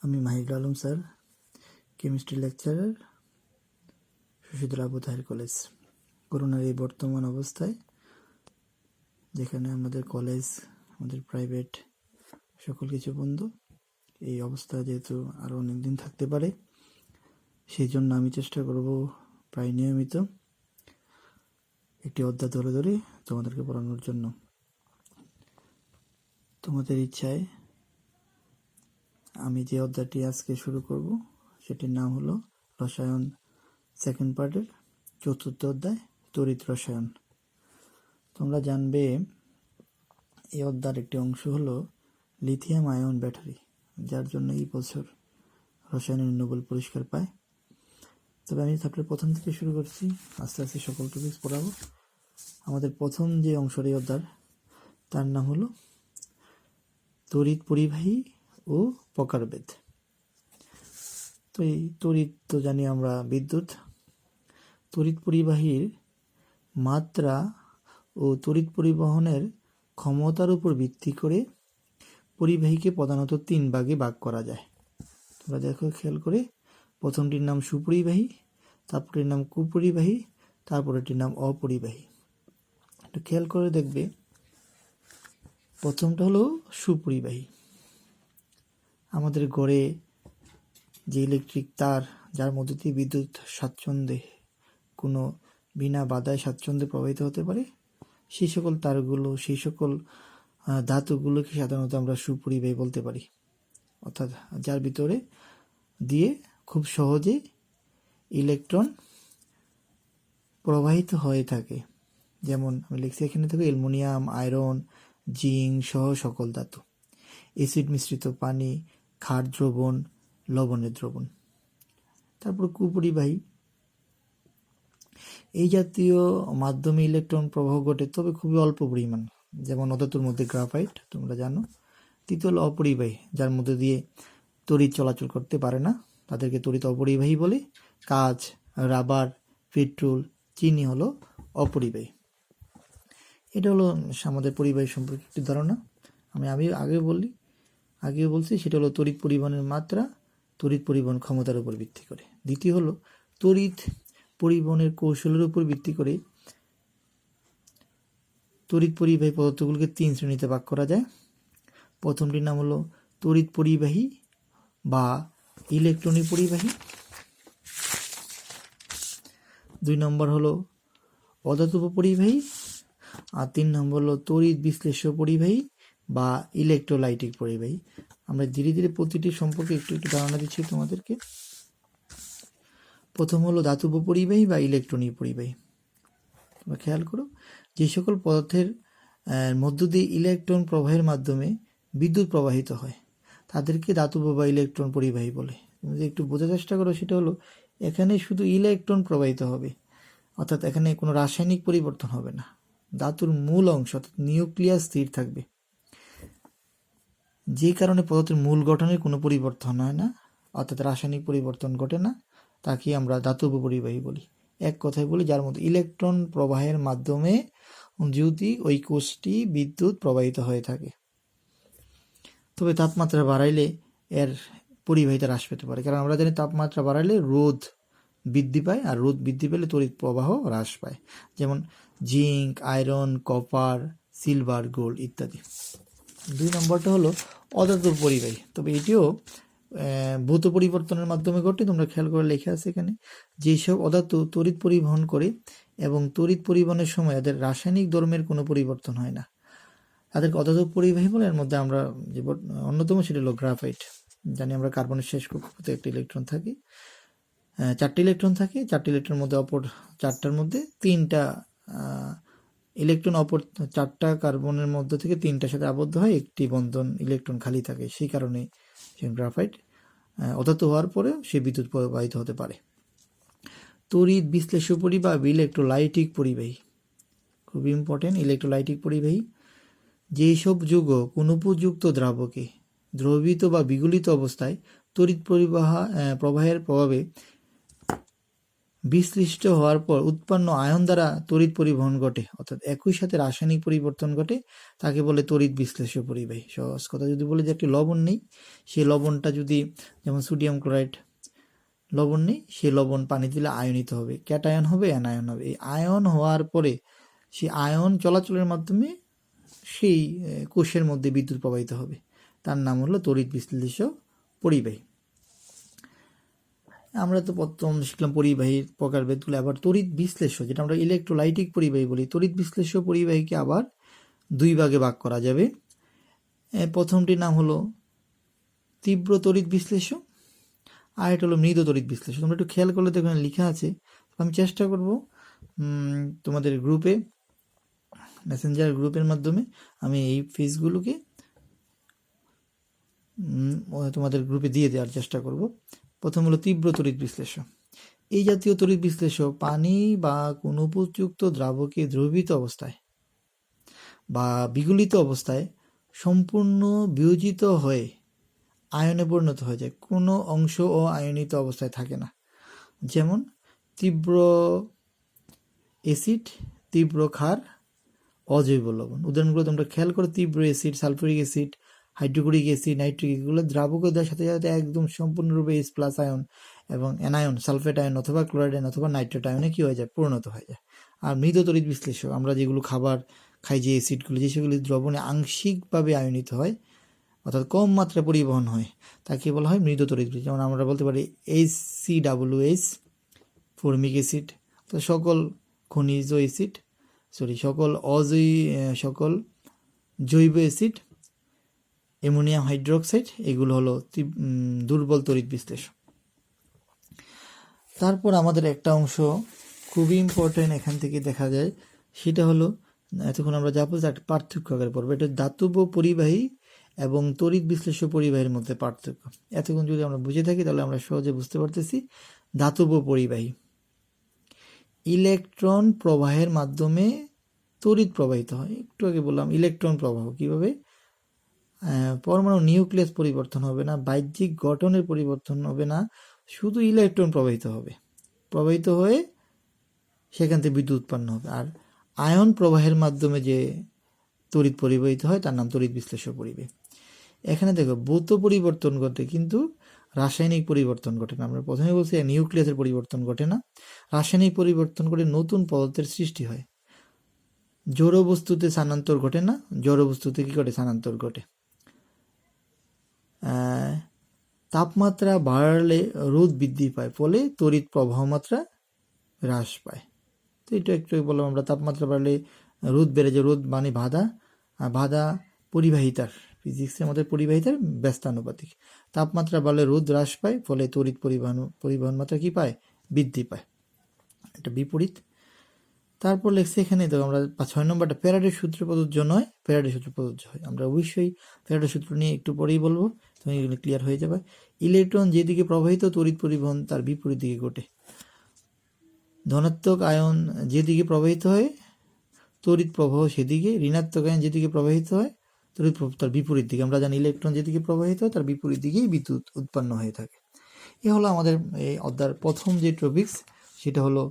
আমি Mahidul Alam sir, chemistry lecturer, Shoshidul Abu Taher college. করোনার এই বর্তমান অবস্থায় যেখানে আমাদের কলেজ, আমাদের প্রাইভেট সকল কিছু বন্ধ, এই অবস্থা যেহেতু আরও অনেক দিন থাকতে পারে, সেই জন্য আমি চেষ্টা করব প্রায় নিয়মিত একটি অধ্যায় ধরে ধরে তোমাদেরকে পড়ানোর জন্য। তোমাদের ইচ্ছায় আমি যে অধ্যায়টি আজকে শুরু করব সেটির নাম হলো রসায়ন সেকেন্ড পার্টের চতুর্থ অধ্যায় তড়িৎ রসায়ন। তোমরা জানবে এই অধ্যায়ের একটি অংশ হলো লিথিয়াম আয়ন ব্যাটারি, যার জন্য এই বছর রসায়নের নোবেল পুরস্কার পায়। তবে আমি চ্যাপ্টার প্রথম থেকে শুরু করছি, আস্তে আস্তে সকল টপিকস পড়াবো। আমাদের প্রথম যে অংশটি অধ্যায় তার নাম হলো তড়িৎ পরিবাহী ও প্রকারভেদ। তো এই তড়িৎ তো জানি আমরা বিদ্যুৎ। তড়িৎ পরিবাহীর মাত্রা ও তড়িৎ পরিবহনের ক্ষমতার উপর ভিত্তি করে পরিবাহীকে প্রধানত তিন ভাগে ভাগ করা যায়। তোমরা দেখো খেয়াল করে, প্রথমটির নাম সুপরিবাহী, তারপরের নাম কুপরিবাহী, তারপরেরটির নাম অপরিবাহী। একটু খেয়াল করে দেখবে, প্রথমটা হলো সুপরিবাহী। আমাদের ঘরে যে ইলেকট্রিক তার, যার মধ্যে দিয়ে বিদ্যুৎ স্বাচ্ছন্দ্যে, কোনো বিনা বাধায় স্বাচ্ছন্দ্যে প্রবাহিত হতে পারে, সেই সকল তারগুলো, সেই সকল ধাতুগুলোকে সাধারণত আমরা সুপরিবাহী বলতে পারি। অর্থাৎ যার ভিতরে দিয়ে খুব সহজে ইলেকট্রন প্রবাহিত হয়ে থাকে। যেমন আমি লিখছি এখানে থেকে অ্যালুমিনিয়াম, আয়রন, জিঙ্ক সহ সকল ধাতু, অ্যাসিড মিশ্রিত পানি, ক্ষার দ্রবণ, লবণের দ্রবণ। তারপর কুপরিবাহী, এই জাতীয় মাধ্যমে ইলেকট্রন প্রবাহ ঘটে, তবে খুবই অল্প পরিমাণ। যেমন অধাতুর মধ্যে গ্রাফাইট, তোমরা জানো। তৃতীয় হলো অপরিবাহী, যার মধ্যে দিয়ে তড়িৎ চলাচল করতে পারে না, তাদেরকে তড়িৎ অপরিবাহী বলে। কাঁচ, রাবার, পেট্রোল, চিনি হলো অপরিবাহী। এটা হলো আমাদের পরিবাহী সম্পর্কে একটি ধারণা। আমি আগেও বলছি, সেটা হলো তড়িৎ পরিবহনের মাত্রা তড়িৎ পরিবহন ক্ষমতার উপর ভিত্তি করে। দ্বিতীয় হলো তড়িৎ পরিবহনের কৌশলের উপর ভিত্তি করে তড়িৎ পরিবাহী পদার্থগুলোকে তিন শ্রেণীতে ভাগ করা যায়। প্রথমটির নাম হলো তড়িৎ পরিবাহী বা ইলেকট্রনিক পরিবাহী। 2 নম্বর হলো অধাতব পরিবাহী। আর 3 নম্বর হলো তড়িৎ বিশ্লেষ্য পরিবাহী বা ইলেকট্রোলাইটিক পরিবাহী। আমরা ধীরে ধীরে প্রতিটি সম্পর্কে একটু একটু ধারণা দিচ্ছি তোমাদেরকে। প্রথম হলো ধাতব পরিবাহী বা ইলেকট্রনিক পরিবাহী। তোমরা খেয়াল করো, যে সকল পদার্থের মধ্য দিয়ে ইলেকট্রন প্রবাহের মাধ্যমে বিদ্যুৎ প্রবাহিত হয় তাদেরকে ধাতব বা ইলেকট্রন পরিবাহী বলে। তুমি যদি একটু বোঝার চেষ্টা করো, সেটা হলো এখানে শুধু ইলেকট্রন প্রবাহিত হবে, অর্থাৎ এখানে কোনো রাসায়নিক পরিবর্তন হবে না। ধাতুর মূল অংশ অর্থাৎ নিউক্লিয়াস স্থির থাকবে, যে কারণে পদার্থের মূল গঠনের কোনো পরিবর্তন হয় না, অর্থাৎ রাসায়নিক পরিবর্তন ঘটে না। তাকে আমরা ধাতব পরিবাহী বলি। এক কথায় বলি, যার মধ্যে ইলেকট্রন প্রবাহের মাধ্যমে যদি ওই কোষটি বিদ্যুৎ প্রবাহিত হয়ে থাকে। তবে তাপমাত্রা বাড়াইলে এর পরিবাহিতা হ্রাস পেতে পারে, কারণ আমরা জানি তাপমাত্রা বাড়াইলে রোধ বৃদ্ধি পায়, আর রোধ বৃদ্ধি পেলে তড়িৎ প্রবাহ হ্রাস পায়। যেমন zinc, iron, copper, silver, gold ইত্যাদি। 2 নম্বরটা হলো অধাতব পরিবাহী। তবে এটিও ভৌত পরিবর্তনের মাধ্যমে ঘটে। তোমরা খেয়াল করে লেখা আছে এখানে, যেসব অধাতু তড়িৎ পরিবহন করে এবং তড়িৎ পরিবহনের সময় এদের রাসায়নিক ধর্মের কোনো পরিবর্তন হয় না, তাদেরকে অধাতব পরিবাহী বলে। এর মধ্যে আমরা যে অন্যতম সেটা হলো গ্রাফাইট। জানি আমরা কার্বনের শেষ কক্ষপথে একটি ইলেকট্রন থাকে, 4টি ইলেকট্রন থাকে। 4টি ইলেকট্রনের মধ্যে অপর 4টার মধ্যে 3টা ইলেকট্রন অপর 4টা কার্বনের মধ্য থেকে 3টার সাথে আবদ্ধ হয়, একটি বন্ধন ইলেকট্রন খালি থাকে। সেই কারণে গ্রাফাইট অধাতু হওয়ার পরে সে বিদ্যুৎ প্রবাহিত হতে পারে। তড়িৎ বিশ্লেষ্য পরিবাহী বা ইলেকট্রোলাইটিক পরিবাহী, খুব ইম্পর্টেন্ট। ইলেকট্রোলাইটিক পরিবাহী যেসব যৌগ অনুপযুক্ত দ্রাবকে দ্রবীভূত বা বিগলিত অবস্থায় তড়িৎ প্রবাহের প্রভাবে বিশ্লিষ্ট হওয়ার পর উৎপন্ন আয়ন দ্বারা তড়িৎ পরিবহন ঘটে, অর্থাৎ একই সাথে রাসায়নিক পরিবর্তন ঘটে, তাকে বলে তড়িৎ বিশ্লেষ্য পরিবাহী। সহজ কথা যদি বলি যে একটি লবণ নেই, সেই লবণটা যদি, যেমন সোডিয়াম ক্লোরাইড লবণ নেই, সেই লবণ পানি দিলে আয়নিত হবে, ক্যাটায়ন হবে, অ্যানায়ন হবে। এই আয়ন হওয়ার পরে সেই আয়ন চলাচলের মাধ্যমে সেই কোষের মধ্যে বিদ্যুৎ প্রবাহিত হবে, তার নাম হলো তড়িৎ বিশ্লেষ্য পরিবাহী। আমরা তো প্রথম শিখলাম পরিবাহীর প্রকারভেদগুলো। আবার তড়িৎ বিশ্লেষ্য, যেটা আমরা ইলেকট্রোলাইটিক পরিবাহী বলি, তড়িৎ বিশ্লেষ্য পরিবাহীকে আবার দুই ভাগে ভাগ করা যাবে। প্রথমটির নাম হলো তীব্র তড়িৎ বিশ্লেষ্য, আর এটা হলো মৃদু তড়িৎ বিশ্লেষ্য। তোমরা একটু খেয়াল করলে তো এখানে লেখা আছে, আমি চেষ্টা করব তোমাদের গ্রুপে, মেসেঞ্জার গ্রুপের মাধ্যমে আমি এই ফেজগুলোকে তোমাদের গ্রুপে দিয়ে দেওয়ার চেষ্টা করব। প্রথম হলো তীব্র তড়িৎ বিশ্লেষ্য। এই জাতীয় তড়িৎ বিশ্লেষ্য পানি বা কোনো উপযুক্ত দ্রাবকে দ্রবীভূত অবস্থায় বা বিগলিত অবস্থায় সম্পূর্ণ বিয়োজিত হয়ে আয়নে পরিণত হয়ে যায়, কোনো অংশ অআয়নিত অবস্থায় থাকে না। যেমন তীব্র অ্যাসিড, তীব্র ক্ষার, অজৈব লবণ। উদাহরণগুলো তোমরা খেয়াল করো, তীব্র acid, sulphuric acid, hydrochloric acid, nitric, এগুলো দ্রাবকে দেওয়ার সাথে সাথে একদম সম্পূর্ণরূপে H+ আয়ন এবং অ্যানায়ন, সালফেট আয়ন অথবা ক্লোরাইড আয়ন অথবা নাইট্রেট আয়নে কী হয়ে যায়, পরিণত হয়ে যায়। আর মৃদু তড়িৎ বিশ্লেষ্য, আমরা যেগুলো খাবার খাই, যে অ্যাসিডগুলো, যে সেগুলি দ্রবণে আংশিকভাবে আয়নিত হয়, অর্থাৎ কম মাত্রায় পরিবহন হয়, তাকে বলা হয় মৃদু তড়িৎ বিশ্লেষ্য। যেমন আমরা বলতে পারি HCWH, ফর্মিক অ্যাসিড, তো সকল খনিজ অ্যাসিড, সকল জৈব অ্যাসিড, অ্যামোনিয়াম হাইড্রোক্সাইড, এগুলো হলো দুর্বল তড়িৎ বিশ্লেষ্য। তারপর আমাদের একটা অংশ খুবই ইম্পর্টেন্ট এখান থেকে দেখা যায়, সেটা হলো এতক্ষণ আমরা যা বলছি একটা পার্থক্য আকারে পড়বো, এটা ধাতব পরিবাহী এবং তড়িৎ বিশ্লেষ্য পরিবাহীর মধ্যে পার্থক্য। এতক্ষণ যদি আমরা বুঝে থাকি তাহলে আমরা সহজে বুঝতে পারতেছি। ধাতব পরিবাহী, ইলেকট্রন প্রবাহের মাধ্যমে তড়িৎ প্রবাহিত হয়। একটু আগে বললাম ইলেকট্রন প্রবাহ কিভাবে, পরমাণু নিউক্লিয়াস পরিবর্তন হবে না, বাহ্যিক গঠনের পরিবর্তন হবে না, শুধু ইলেকট্রন প্রবাহিত হবে, প্রবাহিত হয়ে সেখান থেকে বিদ্যুৎ উৎপন্ন হবে। আর আয়ন প্রবাহের মাধ্যমে যে তড়িৎ পরিবাহিত হয় তার নাম তড়িৎ বিশ্লেষ্য পরিবাহী। এখানে দেখো ভৌত পরিবর্তন ঘটে কিন্তু রাসায়নিক পরিবর্তন ঘটে না। আমরা প্রথমে বলছি নিউক্লিয়াসের পরিবর্তন ঘটে না, রাসায়নিক পরিবর্তন করে নতুন পদার্থের সৃষ্টি হয়। জড় বস্তুতে স্থানান্তর ঘটে না, জড় বস্তুতে কি ঘটে, স্থানান্তর ঘটে। তাপমাত্রা বাড়লে রোধ বৃদ্ধি পায়, ফলে তড়িৎ প্রবাহ মাত্রা হ্রাস পায়। তো এটা একটু বললাম আমরা, তাপমাত্রা বাড়লে রোধ বেড়ে যায়, রোধ মানে বাধা, বাধা পরিবাহিতার, ফিজিক্সের মধ্যে পরিবাহিতার ব্যস্তানুপাতিক। তাপমাত্রা বাড়লে রোধ হ্রাস পায়, ফলে তড়িৎ পরিবহন মাত্রা কি পায়, বৃদ্ধি পায়। এটা বিপরীত। তারপর লেখছে এখানে তো আমরা 6 নম্বরটা ফ্যারাডের সূত্র প্রযোজ্য নয়, ফ্যারাডের সূত্র প্রযোজ্য হয়। আমরা অবশ্যই ফ্যারাডের সূত্র নিয়ে একটু পরেই বলবো, তুমি এগুলো ক্লিয়ার হয়ে যাবে। ইলেকট্রন যেদিকে প্রবাহিত তড়িৎ পরিবহন তার বিপরীত দিকে ঘটে। ধনাত্মক আয়ন যেদিকে প্রবাহিত হয় তড়িৎ প্রবাহ সেদিকে, ঋণাত্মক আয়ন যেদিকে প্রবাহিত হয় তড়িৎ প্রবাহ তার বিপরীত দিকে। আমরা জানি ইলেকট্রন যেদিকে প্রবাহিত হয় তার বিপরীত দিকেই বিদ্যুৎ উৎপন্ন হয়ে থাকে। এ হলো আমাদের এই অধ্যায়ের প্রথম যে টপিকস, সেটা হলো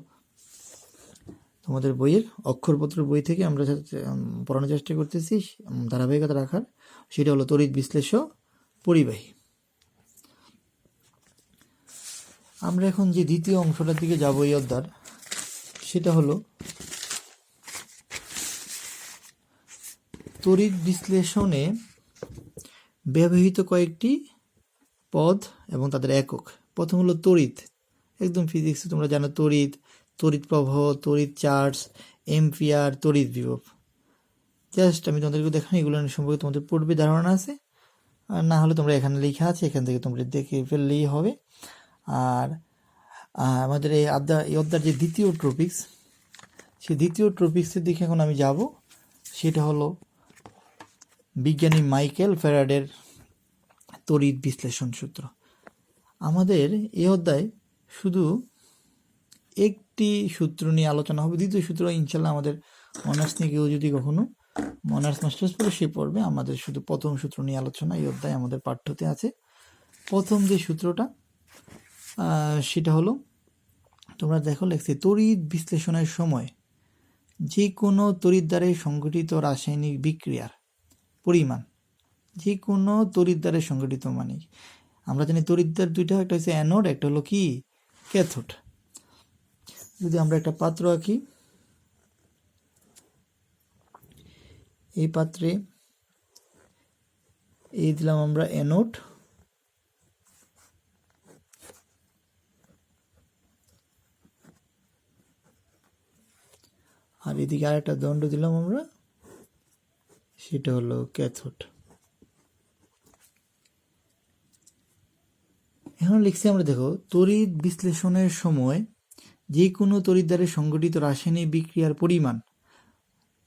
তোমাদের বইয়ের অক্ষরপত্র বই থেকে আমরা পড়ানোর চেষ্টা করতেছি ধারাবাহিকতা রাখার, সেটা হলো তড়িৎ বিশ্লেষ্য পরিবাহী। আমরা এখন যে দ্বিতীয় অংশটার দিকে যাবো এই অধ্যার, সেটা হলো তড়িৎ বিশ্লেষণে ব্যবহৃত কয়েকটি পদ এবং তাদের একক। প্রথম হলো তড়িৎ, একদম ফিজিক্সে তোমরা জানো তড়িৎ, তড়িৎ প্রবাহ, তড়িৎ চার্জ, এম্পিয়ার, তড়িৎ বিভব। জাস্ট আমি তোমাদেরকে দেখানো, এগুলো সম্পর্কে তোমাদের পূর্বে ধারণা আছে, আর না হলে তোমরা এখানে লেখা আছে, এখান থেকে তোমরা দেখে ফেললেই হবে। আর আমাদের এই অধ্যায়ের যে দ্বিতীয় টপিকস, সেই দ্বিতীয় টপিক্সের দিকে এখন আমি যাব। সেটা হলো বিজ্ঞানী মাইকেল ফ্যারাডের তড়িৎ বিশ্লেষণ সূত্র। আমাদের এই অধ্যায়ে শুধু একটি সূত্র নিয়ে আলোচনা হবে। দ্বিতীয় সূত্র ইনশাল্লাহ আমাদের অনার্স নিয়ে কেউ যদি কখনো অনার্স মাস্টার্স পড়ে সে পড়বে। আমাদের শুধু প্রথম সূত্র নিয়ে আলোচনা এই অধ্যায়ে আমাদের পাঠ্যতে আছে। প্রথম যে সূত্রটা সেটা হলো তোমরা দেখো লেখছি তড়িৎ বিশ্লেষণের সময় যে কোনো তড়িৎ দ্বারে সংঘটিত রাসায়নিক বিক্রিয়ার পরিমাণ, যে কোনো তড়িৎ দ্বারে সংঘটিত মানে আমরা জানি তড়িৎ দ্বার দুইটা, একটা হচ্ছে অ্যানোড, একটা হলো কি ক্যাথোড। যদি আমরা একটা পাত্র আঁকি, এই পাত্রে এই দিলাম আমরা অ্যানোড, আর এদিকে আরেকটা দণ্ড দিলাম আমরা, সেটা হলো ক্যাথোড। এখন লিখছি আমরা, দেখো তড়িৎ বিশ্লেষণের সময় যে কোনো তড়িৎ দ্বারে সংঘটিত রাসায়নিক বিক্রিয়ার পরিমাণ,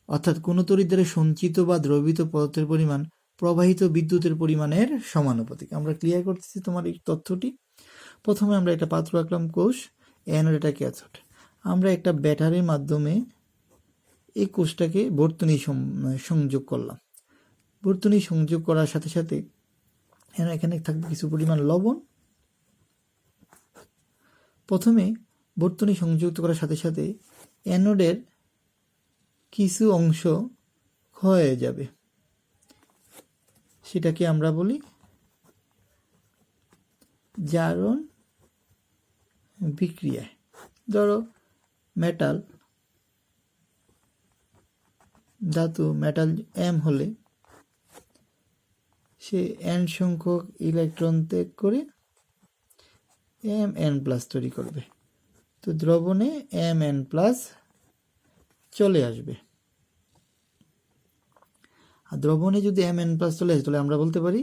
অর্থাৎ কোনো তড়িৎ দ্বারে সঞ্চিত বা দ্রবীভূত পদার্থের পরিমাণ প্রবাহিত বিদ্যুতের পরিমাণের সমানুপাতিক। আমরা ক্লিয়ার করতেছি তোমার এই তথ্যটি। প্রথমে আমরা একটা পাত্র আঁকলাম, কোষ, অ্যানোড, এটা ক্যাথোড। আমরা একটা ব্যাটারির মাধ্যমে এই কোষটাকে বর্তনী সংযোগ করলাম। বর্তনী সংযোগ করার সাথে সাথে এখানে থাকবে কিছু পরিমাণ লবণ। প্রথমে বর্তনী সংযুক্ত করার সাথে সাথে অ্যানোডের কিছু অংশ ক্ষয় হয়ে যাবে, সেটাকে আমরা বলি জারণ বিক্রিয়ায়। ধরো মেটাল, ধাতু মেটাল এম হলে সে এন সংখ্যক ইলেকট্রন ত্যাগ করে এম এন প্লাস তৈরি করবে, তো দ্রবণে এম এন প্লাস চলে আসবে। আর দ্রবণে যদি এম এন প্লাস চলে আসে, তাহলে আমরা বলতে পারি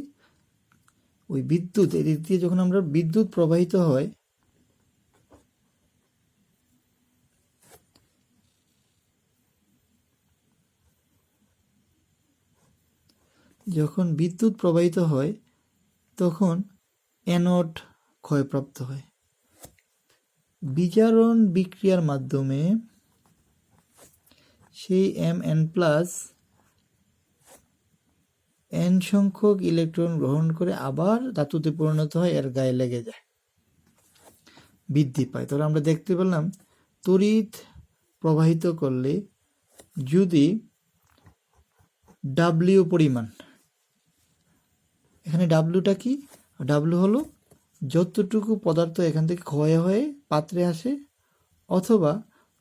ওই বিদ্যুৎ, এদিক দিয়ে যখন আমরা বিদ্যুৎ প্রবাহিত হয়, যখন বিদ্যুৎ প্রবাহিত হয় তখন অ্যানোড ক্ষয়প্রাপ্ত হয়। বিজারণ বিক্রিয়ার মাধ্যমে সেই এম এন প্লাস এন সংখ্যক ইলেকট্রন গ্রহণ করে আবার ধাতুতে পরিণত হয়, এর গায়ে লেগে যায়, বৃদ্ধি পায়। তাহলে আমরা দেখতে পেলাম তড়িৎ প্রবাহিত করলে যদি ডাব্লিউ পরিমাণ, এখানে ডাব্লিউটা কি, ডাব্লিউ হলো যতটুকু পদার্থ এখান থেকে ক্ষয় হয়ে পাত্রে আসে, অথবা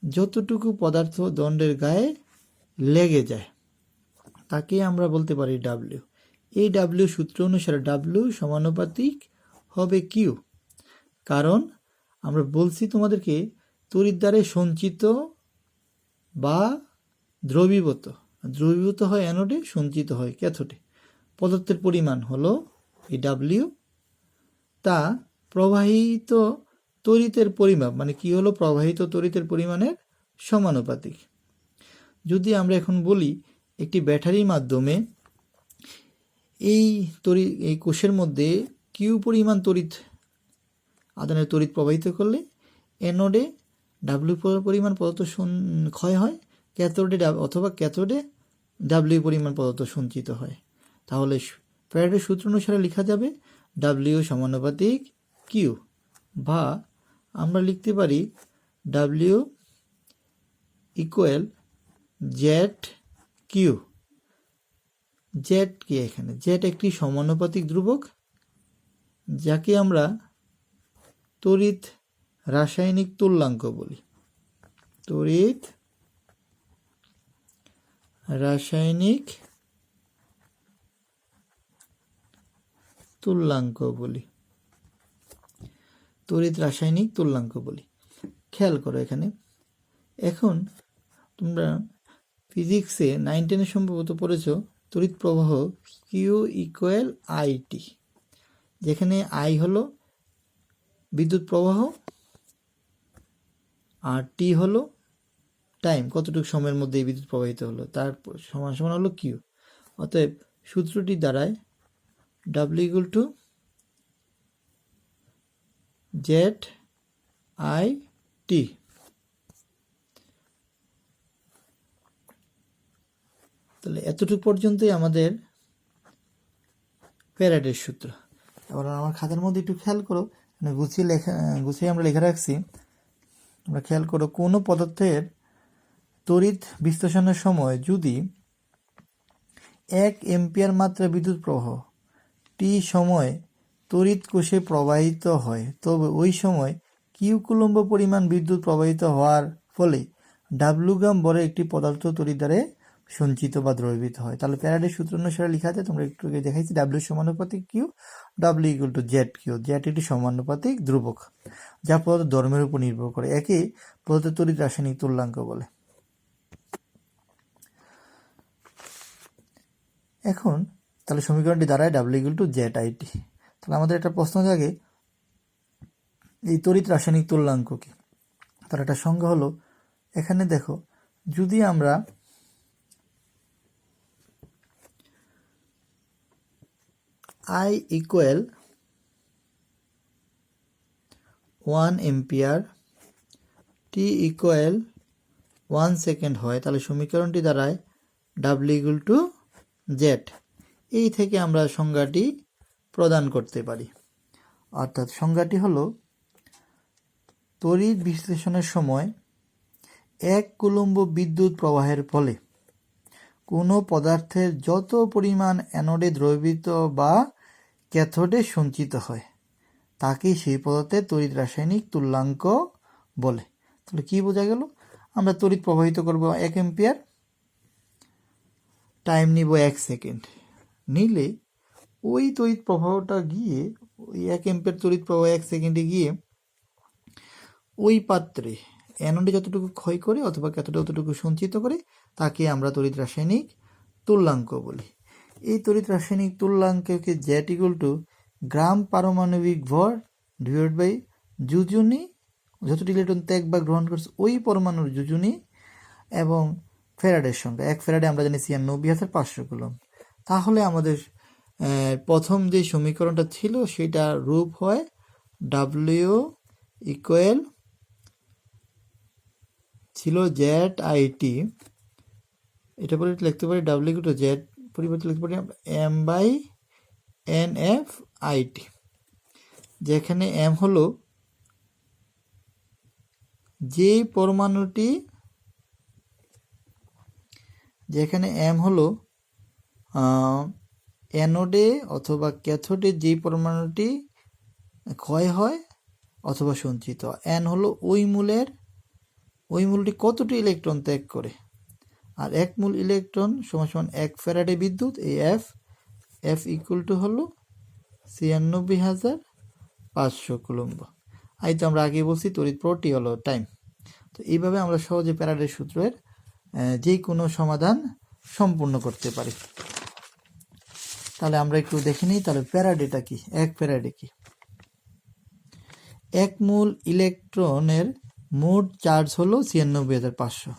যতটুকু পদার্থ দণ্ডের গায়ে লেগে যায়, তাকে আমরা বলতে পারি ডাব্লিউ। এই ডাব্লিউ সূত্র অনুসারে ডাব্লিউ সমানুপাতিক হবে কিউ, কারণ আমরা বলছি তোমাদেরকে তড়িৎ দ্বারে সঞ্চিত বা দ্রবীভূত হয় অ্যানোডে, সঞ্চিত হয় ক্যাথোডে। পদার্থের পরিমাণ হলো এই ডাব্লিউ, তা প্রবাহিত তড়িতের পরিমাপ, মানে কি হলো, প্রবাহিত তড়িতের পরিমাণের সমানুপাতিক। যদি আমরা এখন বলি একটি ব্যাটারির মাধ্যমে এই কোষের মধ্যে কিউ পরিমাণ তড়িৎ আদানের তড়িৎ প্রবাহিত করলে অ্যানোডে ডাব্লিউ পরিমাণ পদার্থ ক্ষয় হয়, ক্যাথোডে ডাব্লিউ পরিমাণ পদার্থ সঞ্চিত হয়। তাহলে ফ্যারাডের সূত্র অনুসারে লেখা যাবে ডাব্লিউ সমানুপাতিক কিউ, বা আমরা লিখতে পারি W equal Z Q. Z কি, এখানে জেড একটি সমানুপাতিক ধ্রুবক, যাকে আমরা তড়িৎ রাসায়নিক তুল্যাঙ্ক বলি। তড়িৎ রাসায়নিক তুল্যাঙ্ক বলি, তড়িৎ রাসায়নিক তুল্যাঙ্ক বলি। খেয়াল করো এখানে, এখন তোমরা ফিজিক্সে 9, 10 সম্ভবত পড়েছ তড়িৎ প্রবাহ কিউ ইকুয়াল আই টি, যেখানে আই হলো বিদ্যুৎ প্রবাহ আর টি হলো টাইম, কতটুকু সময়ের মধ্যে এই বিদ্যুৎ প্রবাহিত হলো, তার সমান সমান হলো কিউ। অতএব সূত্রটি দ্বারায় W equal to Z I T. তাহলে এতটুকু পর্যন্তই আমাদের ফ্যারাডের সূত্র। এবার আমার খাতার মধ্যে একটু খেয়াল করো, গুছিয়ে আমরা লেখা রাখছি তোমরা খেয়াল করো, কোনো পদার্থের তড়িৎ বিশ্লেষণের সময় যদি 1 এম্পিয়ার মাত্রা বিদ্যুৎ প্রবাহ টি সময় তড়িৎ কোষে প্রবাহিত হয়, তবে ওই সময় কিউ কুলম্ব পরিমাণ বিদ্যুৎ প্রবাহিত হওয়ার ফলে ডাব্লু গ্রাম ভরের একটি পদার্থ তড়িৎ দ্বারে সঞ্চিত বা দ্রবীভূত হয়। তাহলে ফ্যারাডের সূত্র অনুসারে লেখা আছে, তোমরা একটু আগে দেখাইছি, ডাব্লিউ সমানুপাতিক Q, W equal to Z Q. Z একটি সমানুপাতিক ধ্রুবক যা পদার্থের ধর্মের উপর নির্ভর করে। একে পদার্থের তড়িৎ রাসায়নিক তুল্যাঙ্ক বলে। এখন তাহলে সমীকরণটি দাঁড়ায় W equal to Z IT. তাহলে আমাদের একটা প্রশ্ন জাগে, এই তড়িৎ রাসায়নিক তুল্যাঙ্ক কি? তার একটা সংজ্ঞা হলো, এখানে দেখো, যদি আমরা I equal 1 ampere, T equal 1 second হয়, তাহলে সমীকরণটি দাঁড়ায় ডাব্লিউ ইকুয়াল টু জেড। এই থেকে আমরা সংজ্ঞাটি প্রদান করতে পারি। অর্থাৎ সংজ্ঞাটি হলো, তড়িৎ বিশ্লেষণের সময় 1 কুলম্ব বিদ্যুৎ প্রবাহের ফলে কোনো পদার্থের যত পরিমাণ অ্যানোডে দ্রবীভূত বা ক্যাথোডে সঞ্চিত হয় তাকেই সেই পদার্থের তড়িৎ রাসায়নিক তুল্যাঙ্ক বলে। তাহলে কি বোঝা গেল? আমরা তড়িৎ প্রবাহিত করব 1 এম্পিয়ার, টাইম নিব 1 সেকেন্ড, নিলে ওই তড়িৎ প্রবাহটা গিয়ে, ওই 1 এম্পিয়ার তড়িৎ প্রবাহ 1 সেকেন্ডে গিয়ে ওই পাত্রে অ্যানোডে যতটুকু ক্ষয় করে অথবা ক্যাথোডে যতটুকু সঞ্চিত করে তাকে আমরা তড়িৎ রাসায়নিক তুল্যাঙ্ক বলি। এই তড়িৎ রাসায়নিক তুল্যাঙ্ককে জেড ইকুয়াল টু গ্রাম পারমাণবিক ভর ডিভাইড বাই যোজনী, যতটি ইলেকট্রন ত্যাগ বা গ্রহণ করছে ওই পরমাণুর যোজনী, এবং ফ্যারাডের সংখ্যা। 1 ফ্যারাডে আমরা জানি 96,500 কুলম্ব। তাহলে আমাদের প্রথম যে সমীকরণটা ছিল সেটা রূপ হয় ডাব্লিউ ইকুয়াল ছিল জেড আইটি, এটা পরে লিখতে পারি ডাব্লিউ ইকুয়াল টু জেড, পরিবর্তে লিখতে পারি M by N F IT, যেখানে এম হলো যে পরমাণুটি, যেখানে এম হলো অ্যানোডে অথবা ক্যাথোডে যেই পরমাণুটি ক্ষয় হয় অথবা সঞ্চিত, এন হলো ওই মূলটি কতটি ইলেকট্রন ত্যাগ করে, আর 1 মূল ইলেকট্রন সমান সমান 1 ফ্যারাডে বিদ্যুৎ। এই এফ ইকুয়াল টু হলো 96,500 কুলম্ব। এই তো আমরা আগে বলছি তড়িৎ প্রবাহ টি হলো টাইম। তো এইভাবে আমরা সহজে ফ্যারাডের সূত্রের যে কোনো সমাধান সম্পূর্ণ করতে পারি। তাহলে আমরা একটু দেখে নিই, তাহলে ফ্যারাডেটা কি? 1 ফ্যারাডে কি? 1 মূল ইলেকট্রনের মোট চার্জ হলো 96,500।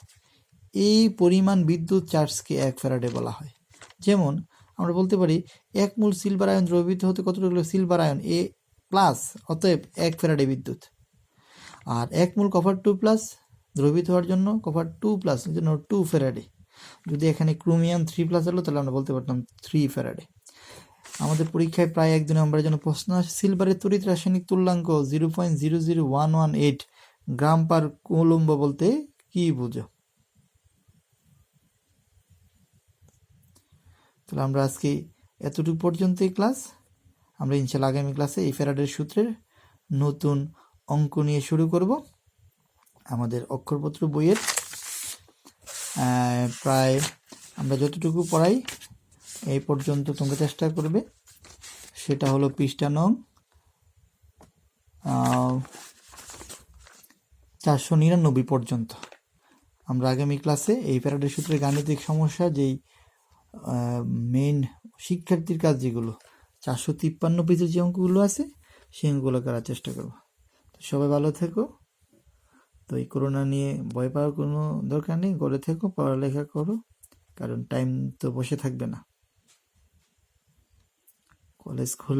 এই পরিমাণ বিদ্যুৎ চার্জকে 1 ফ্যারাডে বলা হয়। যেমন আমরা বলতে পারি 1 মূল সিলভার আয়ন দ্রবীভূত হতে কতটুকু সিলভার আয়ন এ প্লাস, অতএব 1 ফ্যারাডে বিদ্যুৎ। আর 1 মূল কপার 2 প্লাস দ্রবীভূত হওয়ার জন্য কপার 2 প্লাস জন্য 2 ফ্যারাডে। যদি এখানে ক্রোমিয়াম 3 প্লাস হলো তাহলে আমরা বলতে পারতাম 3 ফ্যারাডে। আমাদের পরীক্ষায় প্রায় 1 নম্বরের জন্য প্রশ্ন আসে, সিলভারের তড়িৎ রাসায়নিক তুল্যাঙ্ক 0.00118 গ্রাম পার কুলম্ব বলতে কি বুঝো? তাহলে আমরা আজকে এতটুকু পর্যন্তই ক্লাস। আমরা ইনশাআল্লাহ আগামী ক্লাসে এই ফ্যারাডের সূত্রের নতুন অঙ্ক নিয়ে শুরু করব। আমাদের অক্ষরপত্র বইয়ের প্রায় আমরা যতটুকু পড়াই এই পর্যন্ত তোমরা চেষ্টা করবে, সেটা হলো পৃষ্ঠা নং 499 পর্যন্ত। আমরা আগামী ক্লাসে এই ফ্যারাডের সূত্রের গাণিতিক সমস্যা, যেই মেইন শিক্ষার্থীর কাজ যেগুলো 453 পেজের যে অঙ্কগুলো আছে সেই অঙ্কগুলো করার চেষ্টা করব। তো সবাই ভালো থেকো। তো এই করোনা নিয়ে ভয় পাওয়ার কোনো দরকার নেই, ঘরে থেকো, পড়ালেখা করো, কারণ টাইম তো বসে থাকবে না, কলেজ